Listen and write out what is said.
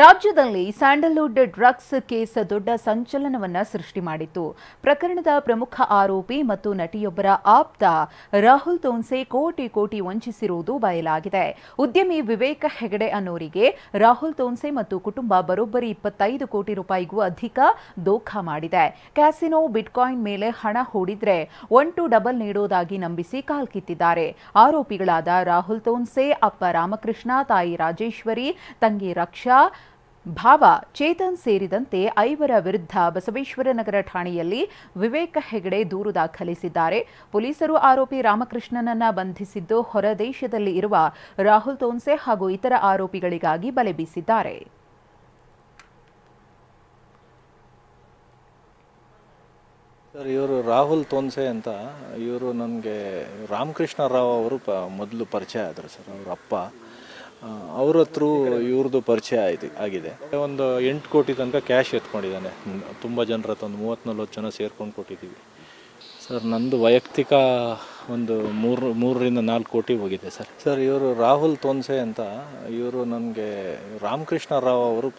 ರಾಜ್ಯದಲ್ಲಿ Sandalwood drugs case ದೊಡ್ಡ ಸಂಚಲನವನ್ನ ಸೃಷ್ಟಿ ಮಾಡಿತ್ತು. ಪ್ರಕರಣದ ಪ್ರಮುಖ ಆರೋಪಿ ಮತ್ತು ನಟಿಯೊಬ್ಬರ ಆಪ್ತ ರಾಹುಲ್ ತೋನ್ಸೆ ಕೋಟಿ ವಂಚಿಸಿರುವುದು ಬಯಲಾಗಿದೆ. ಉದ್ಯಮಿ ವಿವೇಕ್ ಹೆಗಡೆ ಅನ್ನೋರಿಗೆ ರಾಹುಲ್ ತೋನ್ಸೆ ಮತ್ತು ಕುಟುಂಬ ಬರೋಬ್ಬರಿ 25 ಕೋಟಿ ರೂಪಾಯಿಗೂ ಅಧಿಕ ದೋಖಾ ಮಾಡಿದೆ. ಕ್ಯಾಸಿನೋ ಬಿಟ್ಕಾಯಿನ್ ಮೇಲೆ ಹಣ ಹೂಡಿದ್ರೆ 1 to ಡಬಲ್ ನೀಡೋದಾಗಿ ನಂಬಿಸಿ ಕಾಲ್ಕಿತ್ತಿದ್ದಾರೆ. ಆರೋಪಿಗಳಾದ ರಾಹುಲ್ ತೋನ್ಸೆ, ಅಪ್ಪ ರಾಮಕೃಷ್ಣ, ತಾಯಿ ರಾಜೇಶ್ವರಿ, ತಂಗಿ ರಕ್ಷಾ, ಭಾವ ಚೇತನ್ ಸೇರಿದಂತೆ 5 ವಿರುದ್ಧ ಬಸವೇಶ್ವರನಗರ ಠಾಣೆಯಲ್ಲಿ ವಿವೇಕ್ ಹೆಗಡೆ ದೂರು ದಾಖಲಿಸಿದ್ದಾರೆ. ಪೊಲೀಸರು ಆರೋಪಿ ರಾಮಕೃಷ್ಣನನ್ನ ಬಂಧಿಸಿದ್ದು ಹೊರದೇಶದಲ್ಲಿ ಇರುವ ರಾಹುಲ್ ತೋನ್ಸೆ ಹಾಗೂ ಇತರ ಆರೋಪಿಗಳಿಗಾಗಿ ಬಲೆ ಬೀಸಿದ್ದಾರೆ. ಸರ್, ಇವರು ರಾಹುಲ್ ತೋನ್ಸೆ ಅಂತ ಇವರು ನನಗೆ ರಾಮಕೃಷ್ಣ ರಾವ್ ಅವರು ಮೊದಲು ಪರಿಚಯ ಆದರು ಸರ್. ಅವ್ರ ಅಪ್ಪ ಅವ್ರ ಹತ್ರ ಇವ್ರದ್ದು ಪರಿಚಯ ಆಗಿದೆ. ಒಂದು 8 ಕೋಟಿ ತನಕ ಕ್ಯಾಶ್ ಎತ್ಕೊಂಡಿದ್ದಾನೆ. ತುಂಬ ಜನರ ಹತ್ರ ಒಂದು 30-40 ಜನ ಸೇರ್ಕೊಂಡು ಕೊಟ್ಟಿದ್ದೀವಿ ಸರ್. ನಂದು ವೈಯಕ್ತಿಕ ಒಂದು 3ರಿಂದ 4 ಕೋಟಿ ಹೋಗಿದೆ ಸರ್. ಇವರು ರಾಹುಲ್ ತೋನ್ಸೆ ಅಂತ ಇವರು ನನಗೆ ರಾಮಕೃಷ್ಣ ರಾವ್ ಅವರು